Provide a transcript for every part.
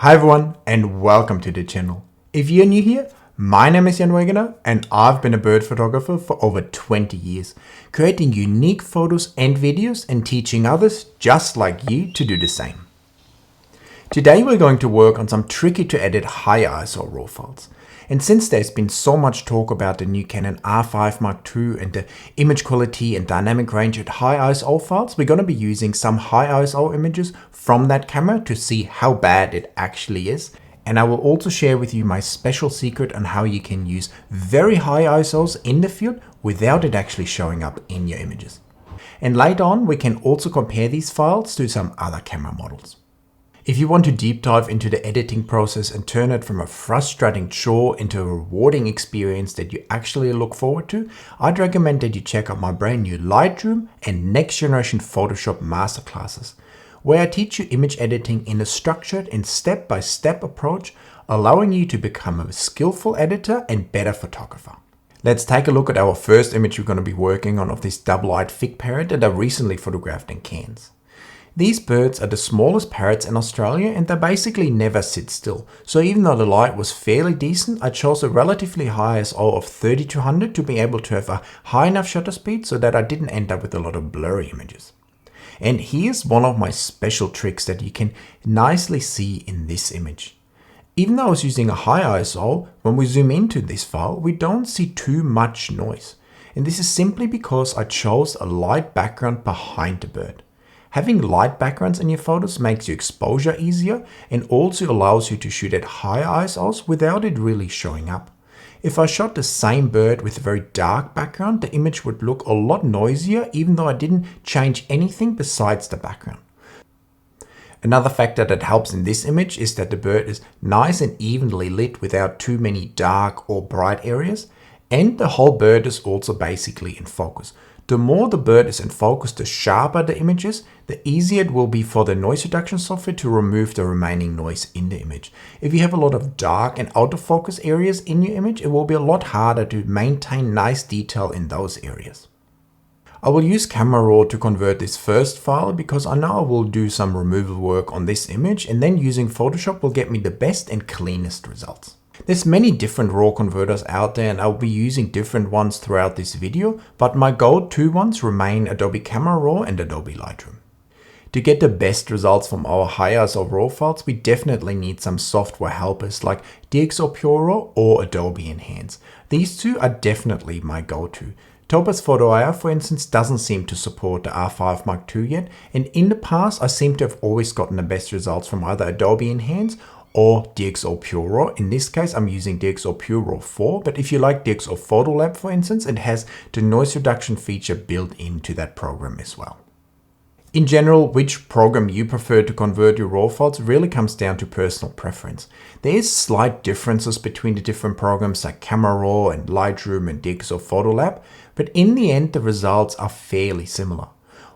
Hi everyone and welcome to the channel. If you're new here, my name is Jan Wegener and I've been a bird photographer for over 20 years, creating unique photos and videos and teaching others just like you to do the same. Today we're going to work on some tricky to edit high ISO RAW files. And since there's been so much talk about the new Canon R5 Mark II and the image quality and dynamic range at high ISO files, we're going to be using some high ISO images from that camera to see how bad it actually is. And I will also share with you my special secret on how you can use very high ISOs in the field without it actually showing up in your images. And later on, we can also compare these files to some other camera models. If you want to deep dive into the editing process and turn it from a frustrating chore into a rewarding experience that you actually look forward to, I'd recommend that you check out my brand new Lightroom and Next Generation Photoshop Masterclasses, where I teach you image editing in a structured and step-by-step approach, allowing you to become a skillful editor and better photographer. Let's take a look at our first image we're going to be working on of this double-eyed fig parrot that I recently photographed in Cairns. These birds are the smallest parrots in Australia and they basically never sit still. So even though the light was fairly decent, I chose a relatively high ISO of 3200 to be able to have a high enough shutter speed so that I didn't end up with a lot of blurry images. And here's one of my special tricks that you can nicely see in this image. Even though I was using a high ISO, when we zoom into this file, we don't see too much noise. And this is simply because I chose a light background behind the bird. Having light backgrounds in your photos makes your exposure easier and also allows you to shoot at higher ISOs without it really showing up. If I shot the same bird with a very dark background, the image would look a lot noisier even though I didn't change anything besides the background. Another factor that helps in this image is that the bird is nice and evenly lit without too many dark or bright areas, and the whole bird is also basically in focus. The more the bird is in focus, the sharper the image is, the easier it will be for the noise reduction software to remove the remaining noise in the image. If you have a lot of dark and out of focus areas in your image, it will be a lot harder to maintain nice detail in those areas. I will use Camera Raw to convert this first file because I know I will do some removal work on this image, and then using Photoshop will get me the best and cleanest results. There's many different RAW converters out there and I'll be using different ones throughout this video, but my go-to ones remain Adobe Camera Raw and Adobe Lightroom. To get the best results from our high ISO RAW files, we definitely need some software helpers like DxO Pure Raw or Adobe Enhance. These two are definitely my go-to. Topaz Photo AI, for instance, doesn't seem to support the R5 Mark II yet, and in the past I seem to have always gotten the best results from either Adobe Enhance or DxO Pure Raw. In this case, I'm using DxO Pure Raw 4, but if you like DxO Photolab, for instance, it has the noise reduction feature built into that program as well. In general, which program you prefer to convert your RAW files really comes down to personal preference. There is slight differences between the different programs like Camera Raw and Lightroom and DxO Photolab, but in the end, the results are fairly similar.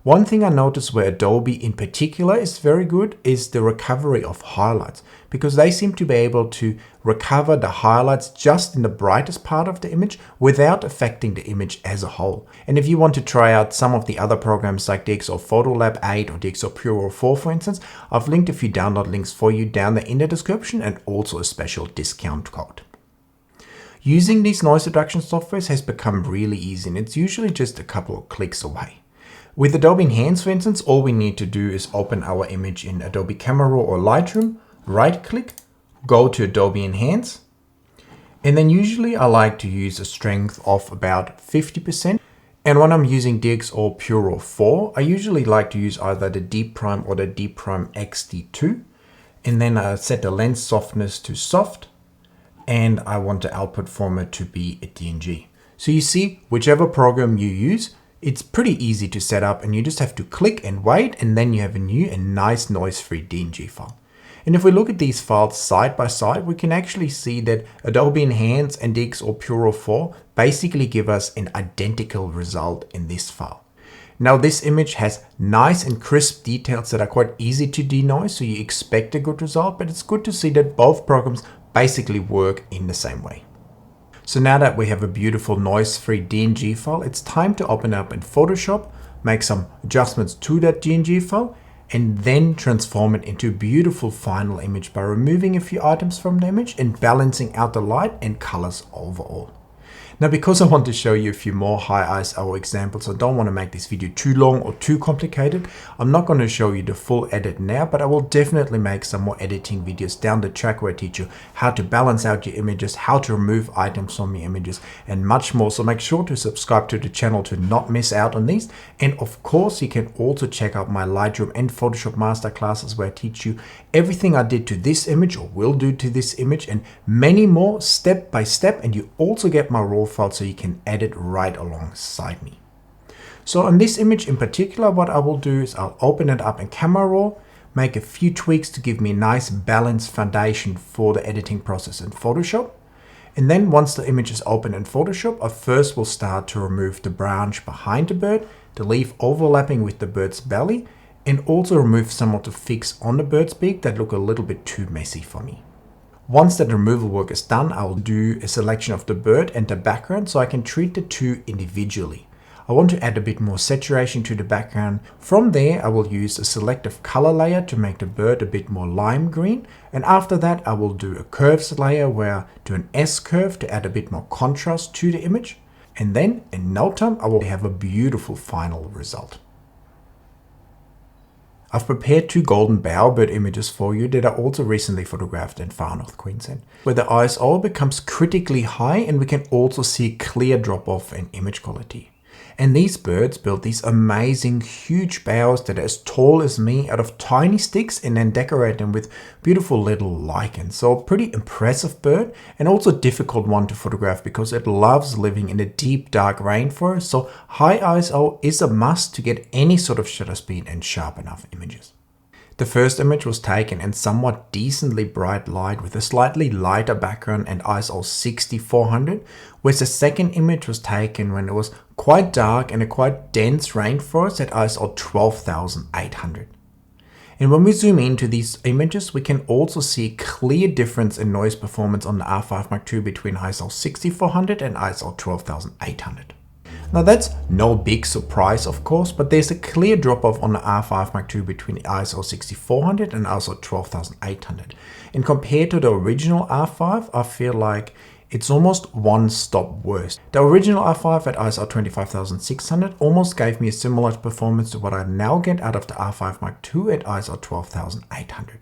One thing I noticed where Adobe in particular is very good is the recovery of highlights, because they seem to be able to recover the highlights just in the brightest part of the image without affecting the image as a whole. And if you want to try out some of the other programs like DxO Photolab 8 or DxO Pure Raw 4, for instance, I've linked a few download links for you down there in the description and also a special discount code. Using these noise reduction softwares has become really easy and it's usually just a couple of clicks away. With Adobe Enhance, for instance, all we need to do is open our image in Adobe Camera Raw or Lightroom, right-click, go to Adobe Enhance, and then usually I like to use a strength of about 50%. And when I'm using DxO Pure Raw 4, I usually like to use either the Deep Prime or the Deep Prime XD2, and then I set the lens softness to soft, and I want the output format to be a DNG. So you see, whichever program you use, it's pretty easy to set up and you just have to click and wait and then you have a new and nice noise-free DNG file. And if we look at these files side by side, we can actually see that Adobe Enhance and DxO Pure Raw 4 basically give us an identical result in this file. Now this image has nice and crisp details that are quite easy to denoise, so you expect a good result, but it's good to see that both programs basically work in the same way. So now that we have a beautiful noise-free DNG file, it's time to open up in Photoshop, make some adjustments to that DNG file, and then transform it into a beautiful final image by removing a few items from the image and balancing out the light and colors overall. Now, because I want to show you a few more high ISO examples, I don't want to make this video too long or too complicated. I'm not going to show you the full edit now, but I will definitely make some more editing videos down the track where I teach you how to balance out your images, how to remove items from your images, and much more. So make sure to subscribe to the channel to not miss out on these. And of course, you can also check out my Lightroom and Photoshop masterclasses where I teach you everything I did to this image or will do to this image and many more step by step. And you also get my raw file so you can edit right alongside me. So on this image in particular, what I will do is I'll open it up in Camera Raw, make a few tweaks to give me a nice balanced foundation for the editing process in Photoshop. And then once the image is open in Photoshop, I first will start to remove the branch behind the bird, the leaf overlapping with the bird's belly, and also remove some of the fix on the bird's beak that look a little bit too messy for me. Once that removal work is done, I will do a selection of the bird and the background so I can treat the two individually. I want to add a bit more saturation to the background. From there, I will use a selective color layer to make the bird a bit more lime green. And after that, I will do a curves layer where I do an S curve to add a bit more contrast to the image. And then in no time, I will have a beautiful final result. I've prepared two golden bowerbird images for you that I also recently photographed in Far North Queensland, where the ISO becomes critically high and we can also see a clear drop off in image quality. And these birds build these amazing huge boughs that are as tall as me out of tiny sticks and then decorate them with beautiful little lichens. So a pretty impressive bird and also a difficult one to photograph because it loves living in a deep dark rainforest. So high ISO is a must to get any sort of shutter speed and sharp enough images. The first image was taken in somewhat decently bright light with a slightly lighter background and ISO 6400, whereas the second image was taken when it was quite dark and a quite dense rainforest at ISO 12800. And when we zoom into these images, we can also see a clear difference in noise performance on the R5 Mark II between ISO 6400 and ISO 12800. Now that's no big surprise of course, but there's a clear drop off on the R5 Mark II between ISO 6400 and ISO 12800. And compared to the original R5, I feel like it's almost one stop worse. The original R5 at ISO 25600 almost gave me a similar performance to what I now get out of the R5 Mark II at ISO 12800.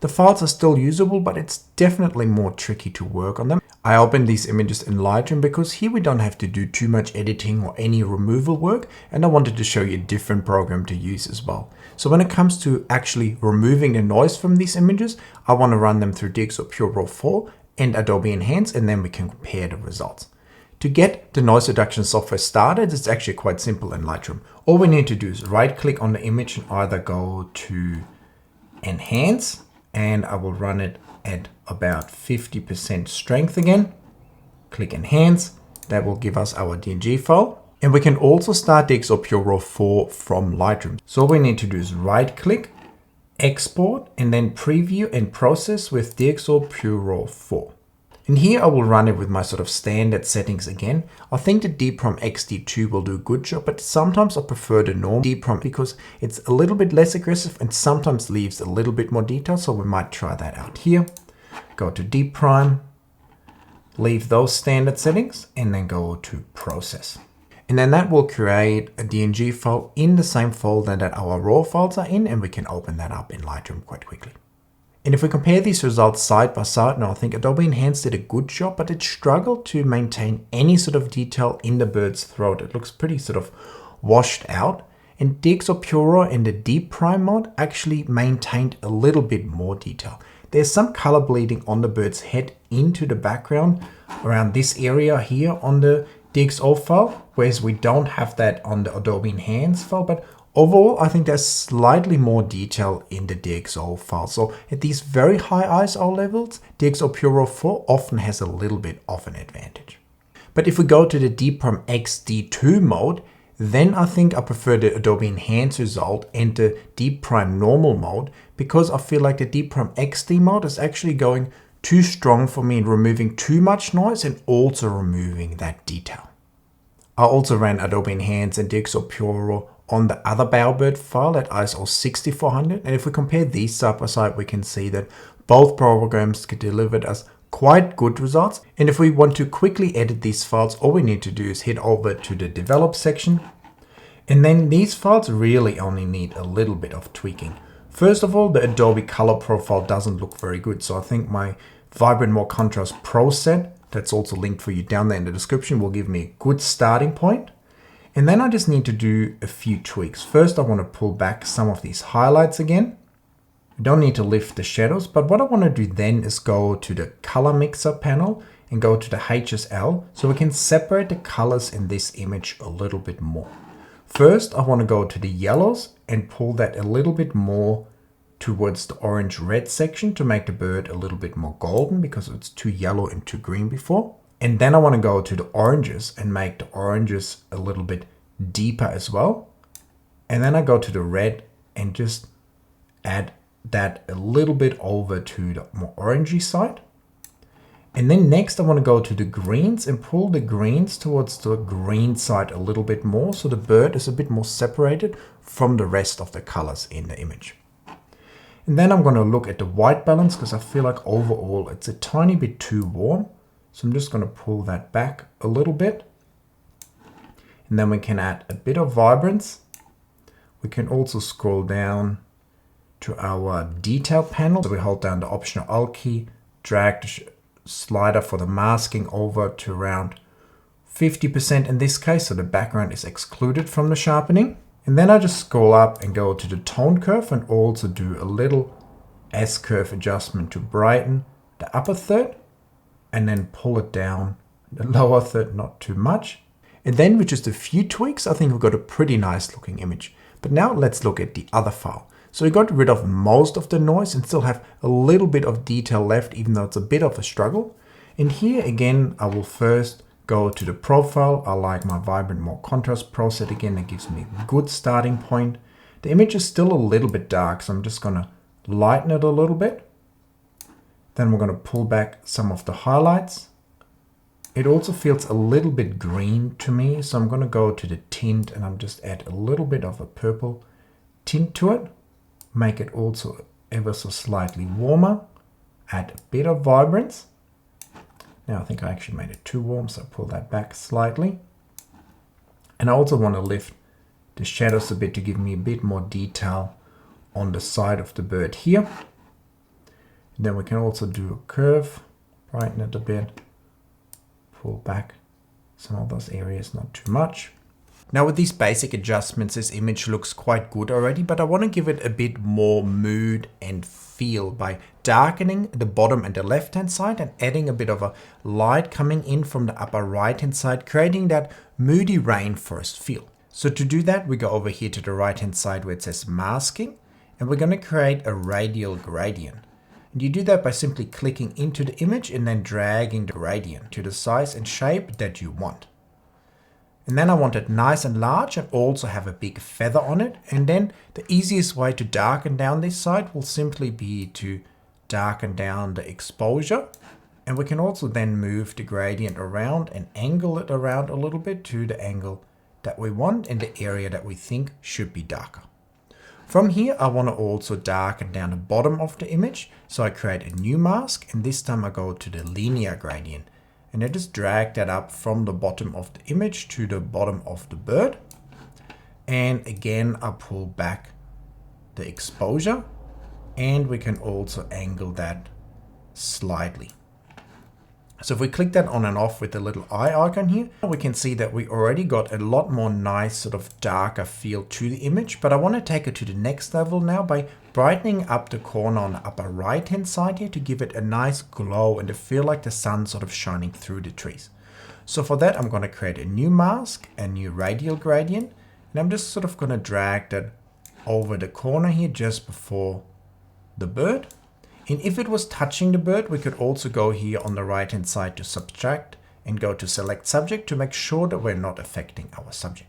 The files are still usable, but it's definitely more tricky to work on them. I opened these images in Lightroom because here we don't have to do too much editing or any removal work, and I wanted to show you a different program to use as well. So when it comes to actually removing the noise from these images, I want to run them through DxO Pure Raw 4 and Adobe Enhance, and then we can compare the results. To get the noise reduction software started, it's actually quite simple in Lightroom. All we need to do is right click on the image and either go to Enhance, and I will run it at about 50% strength again. Click Enhance. That will give us our DNG file. And we can also start DxO Pure Raw 4 from Lightroom. So all we need to do is right click, export, and then preview and process with DxO Pure Raw 4. And here I will run it with my sort of standard settings again. I think the DPROM XD2 will do a good job, but sometimes I prefer the normal DPROM because it's a little bit less aggressive and sometimes leaves a little bit more detail. So we might try that out here. Go to DPRIME, leave those standard settings, and then go to Process. And then that will create a DNG file in the same folder that our raw files are in, and we can open that up in Lightroom quite quickly. And if we compare these results side by side, now I think Adobe Enhance did a good job, but it struggled to maintain any sort of detail in the bird's throat. It looks pretty sort of washed out. And DxO Pure Raw in the DPRIME mode actually maintained a little bit more detail. There's some color bleeding on the bird's head into the background around this area here on the DxO file, whereas we don't have that on the Adobe Enhance file, but overall, I think there's slightly more detail in the DxO file. So at these very high ISO levels, DxO Pure Raw 4 often has a little bit of an advantage. But if we go to the DPROM XD2 mode, then I think I prefer the Adobe Enhance result and the DPRIME normal mode, because I feel like the DPRIME XD mode is actually going too strong for me in removing too much noise and also removing that detail. I also ran Adobe Enhance and DxO Pure Raw on the other Bowerbird file at ISO 6400. And if we compare these side by side, we can see that both programs delivered us quite good results. And if we want to quickly edit these files, all we need to do is head over to the develop section. And then these files really only need a little bit of tweaking. First of all, the Adobe Color Profile doesn't look very good. So I think my Vibrant More Contrast Pro set, that's also linked for you down there in the description, will give me a good starting point. And then I just need to do a few tweaks. First, I want to pull back some of these highlights again. I don't need to lift the shadows, but what I want to do then is go to the color mixer panel and go to the HSL so we can separate the colors in this image a little bit more. First, I want to go to the yellows and pull that a little bit more towards the orange-red section to make the bird a little bit more golden because it's too yellow and too green before. And then I want to go to the oranges and make the oranges a little bit deeper as well. And then I go to the red and just add that a little bit over to the more orangey side. And then next I want to go to the greens and pull the greens towards the green side a little bit more so the bird is a bit more separated from the rest of the colors in the image. And then I'm going to look at the white balance because I feel like overall it's a tiny bit too warm. So I'm just going to pull that back a little bit. And then we can add a bit of vibrance. We can also scroll down to our detail panel. So we hold down the optional Alt key, drag the slider for the masking over to around 50% in this case, so the background is excluded from the sharpening. And then I just scroll up and go to the tone curve and also do a little S-curve adjustment to brighten the upper third and then pull it down the lower third, not too much. And then with just a few tweaks, I think we've got a pretty nice looking image. But now let's look at the other file. So we got rid of most of the noise and still have a little bit of detail left, even though it's a bit of a struggle. And here again, I will first go to the profile. I like my Vibrant More Contrast Pro set again. That gives me a good starting point. The image is still a little bit dark, so I'm just going to lighten it a little bit. Then we're going to pull back some of the highlights. It also feels a little bit green to me, so I'm going to go to the tint and I'm just add a little bit of a purple tint to it. Make it also ever so slightly warmer. Add a bit of vibrance. Now I think I actually made it too warm, so pull that back slightly. And I also want to lift the shadows a bit to give me a bit more detail on the side of the bird here. And then we can also do a curve, brighten it a bit, pull back some of those areas, not too much. Now with these basic adjustments, this image looks quite good already, but I want to give it a bit more mood and feel by darkening the bottom and the left hand side and adding a bit of a light coming in from the upper right hand side, creating that moody rainforest feel. So to do that, we go over here to the right hand side where it says masking, and we're going to create a radial gradient. And you do that by simply clicking into the image and then dragging the gradient to the size and shape that you want. And then I want it nice and large and also have a big feather on it. And then the easiest way to darken down this side will simply be to darken down the exposure. And we can also then move the gradient around and angle it around a little bit to the angle that we want in the area that we think should be darker. From here, I want to also darken down the bottom of the image. So I create a new mask, and this time I go to the linear gradient. And I just drag that up from the bottom of the image to the bottom of the bird. And again, I pull back the exposure, and we can also angle that slightly. So if we click that on and off with the little eye icon here, we can see that we already got a lot more nice sort of darker feel to the image, but I want to take it to the next level now by brightening up the corner on the upper right hand side here to give it a nice glow and to feel like the sun sort of shining through the trees. So for that, I'm going to create a new mask, a new radial gradient, and I'm just sort of going to drag that over the corner here just before the bird. And if it was touching the bird, we could also go here on the right hand side to subtract and go to select subject to make sure that we're not affecting our subject.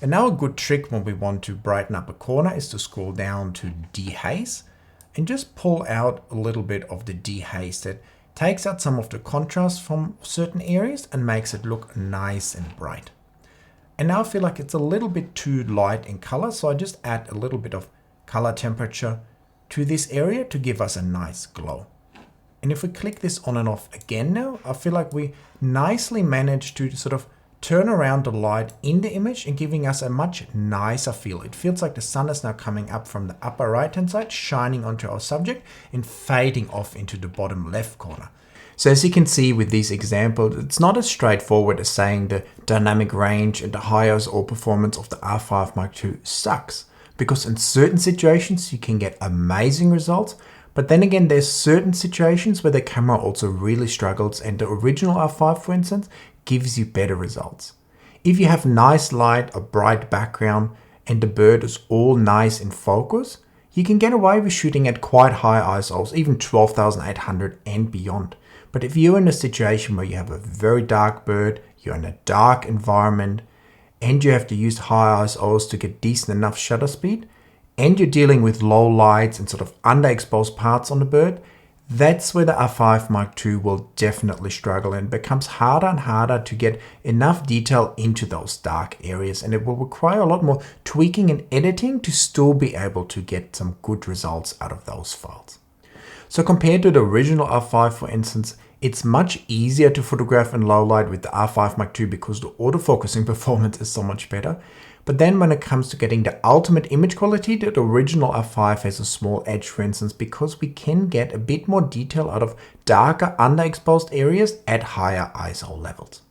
And now a good trick when we want to brighten up a corner is to scroll down to dehaze and just pull out a little bit of the dehaze that takes out some of the contrast from certain areas and makes it look nice and bright. And now I feel like it's a little bit too light in color, so I just add a little bit of color temperature to this area to give us a nice glow. And if we click this on and off again now, I feel like we nicely managed to sort of turn around the light in the image and giving us a much nicer feel. It feels like the sun is now coming up from the upper right hand side, shining onto our subject and fading off into the bottom left corner. So as you can see with these examples, it's not as straightforward as saying the dynamic range and the high ISO performance of the R5 Mark II sucks, because in certain situations you can get amazing results, but then again there's certain situations where the camera also really struggles and the original R5, for instance, gives you better results. If you have nice light, a bright background, and the bird is all nice in focus, you can get away with shooting at quite high ISOs, even 12,800 and beyond. But if you're in a situation where you have a very dark bird, you're in a dark environment, and you have to use high ISOs to get decent enough shutter speed, and you're dealing with low lights and sort of underexposed parts on the bird, that's where the R5 Mark II will definitely struggle and becomes harder and harder to get enough detail into those dark areas, and it will require a lot more tweaking and editing to still be able to get some good results out of those files. So compared to the original R5, for instance, it's much easier to photograph in low light with the R5 Mark II because the autofocusing performance is so much better. But then when it comes to getting the ultimate image quality, the original R5 has a small edge, for instance, because we can get a bit more detail out of darker underexposed areas at higher ISO levels.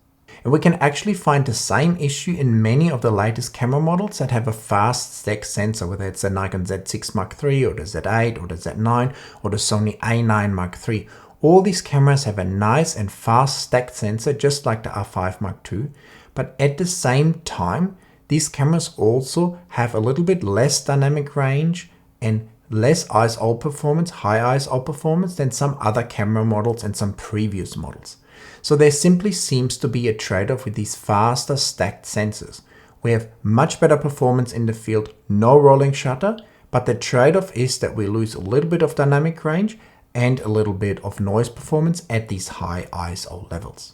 And we can actually find the same issue in many of the latest camera models that have a fast stack sensor, whether it's the Nikon Z6 Mark III or the Z8 or the Z9 or the Sony A9 Mark III. All these cameras have a nice and fast stacked sensor just like the R5 Mark II, but at the same time, these cameras also have a little bit less dynamic range and less ISO performance, high ISO performance than some other camera models and some previous models. So there simply seems to be a trade-off with these faster stacked sensors. We have much better performance in the field, no rolling shutter, but the trade-off is that we lose a little bit of dynamic range and a little bit of noise performance at these high ISO levels.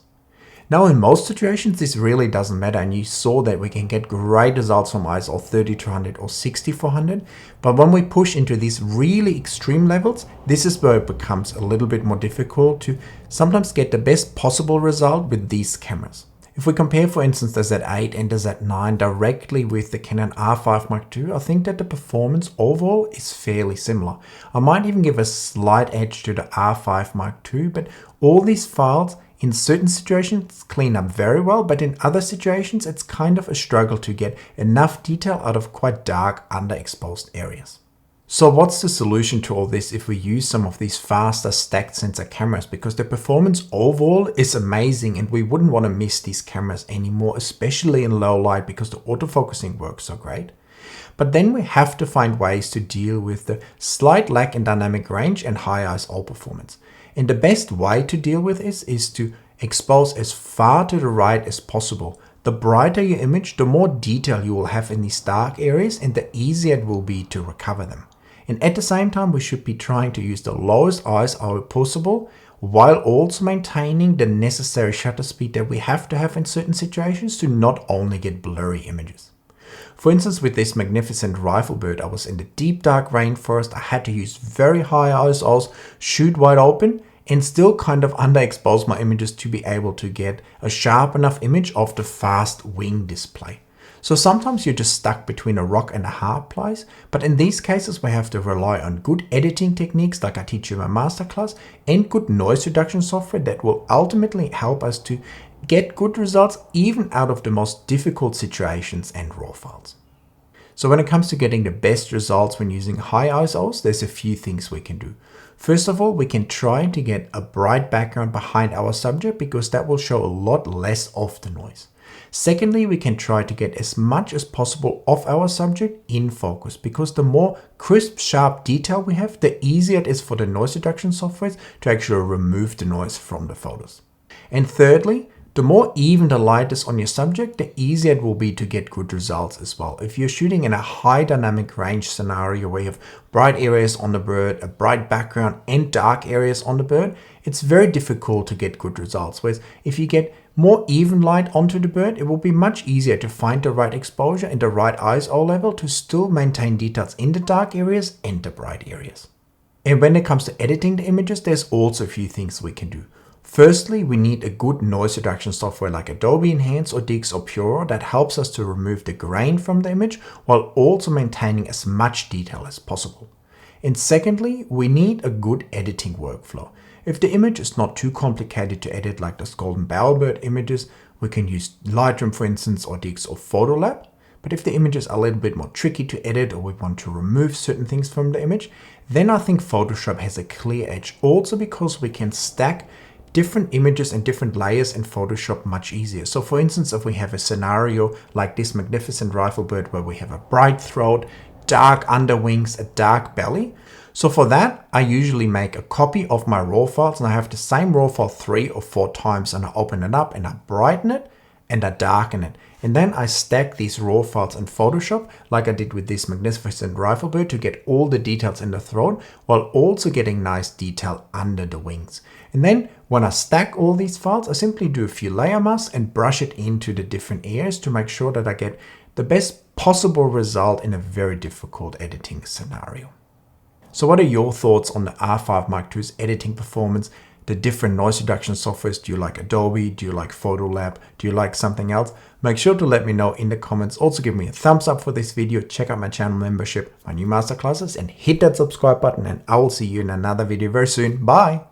Now in most situations this really doesn't matter, and you saw that we can get great results from ISO 3200 or 6400, but when we push into these really extreme levels, this is where it becomes a little bit more difficult to sometimes get the best possible result with these cameras. If we compare, for instance, the Z8 and the Z9 directly with the Canon R5 Mark II, I think that the performance overall is fairly similar. I might even give a slight edge to the R5 Mark II, but all these files in certain situations clean up very well, but in other situations it's kind of a struggle to get enough detail out of quite dark underexposed areas. So what's the solution to all this if we use some of these faster stacked sensor cameras? Because the performance overall is amazing and we wouldn't want to miss these cameras anymore, especially in low light because the autofocusing works so great. But then we have to find ways to deal with the slight lack in dynamic range and high ISO performance. And the best way to deal with this is to expose as far to the right as possible. The brighter your image, the more detail you will have in these dark areas and the easier it will be to recover them. And at the same time, we should be trying to use the lowest ISO possible while also maintaining the necessary shutter speed that we have to have in certain situations to not only get blurry images. For instance, with this magnificent rifle bird, I was in the deep dark rainforest. I had to use very high ISOs, shoot wide open, and still kind of underexpose my images to be able to get a sharp enough image of the fast wing display. So sometimes you're just stuck between a rock and a hard place, but in these cases we have to rely on good editing techniques like I teach you in my masterclass and good noise reduction software that will ultimately help us to get good results even out of the most difficult situations and raw files. So when it comes to getting the best results when using high ISOs, there's a few things we can do. First of all, we can try to get a bright background behind our subject because that will show a lot less of the noise. Secondly, we can try to get as much as possible of our subject in focus because the more crisp, sharp detail we have, the easier it is for the noise reduction software to actually remove the noise from the photos. And thirdly, The more even the light is on your subject, the easier it will be to get good results as well. If you're shooting in a high dynamic range scenario where you have bright areas on the bird, a bright background and dark areas on the bird, it's very difficult to get good results. Whereas if you get more even light onto the bird, it will be much easier to find the right exposure and the right ISO level to still maintain details in the dark areas and the bright areas. And when it comes to editing the images, there's also a few things we can do. Firstly, we need a good noise reduction software like Adobe Enhance or Dix or Puro that helps us to remove the grain from the image while also maintaining as much detail as possible. And secondly, we need a good editing workflow. If the image is not too complicated to edit like those golden bowerbird images, we can use Lightroom for instance or Dix or Photolab. But if the images are a little bit more tricky to edit or we want to remove certain things from the image, then I think Photoshop has a clear edge also because we can stack different images and different layers in Photoshop much easier. So for instance, if we have a scenario like this magnificent rifle bird where we have a bright throat, dark underwings, a dark belly. So for that, I usually make a copy of my raw files and I have the same raw file 3 or 4 times and I open it up and I brighten it and I darken it. And then I stack these raw files in Photoshop like I did with this magnificent rifle bird to get all the details in the throat while also getting nice detail under the wings. And then when I stack all these files, I simply do a few layer masks and brush it into the different areas to make sure that I get the best possible result in a very difficult editing scenario. So what are your thoughts on the R5 Mark II's editing performance, the different noise reduction softwares? Do you like Adobe? Do you like Photolab? Do you like something else? Make sure to let me know in the comments. Also give me a thumbs up for this video. Check out my channel membership, my new masterclasses, and hit that subscribe button. And I will see you in another video very soon. Bye.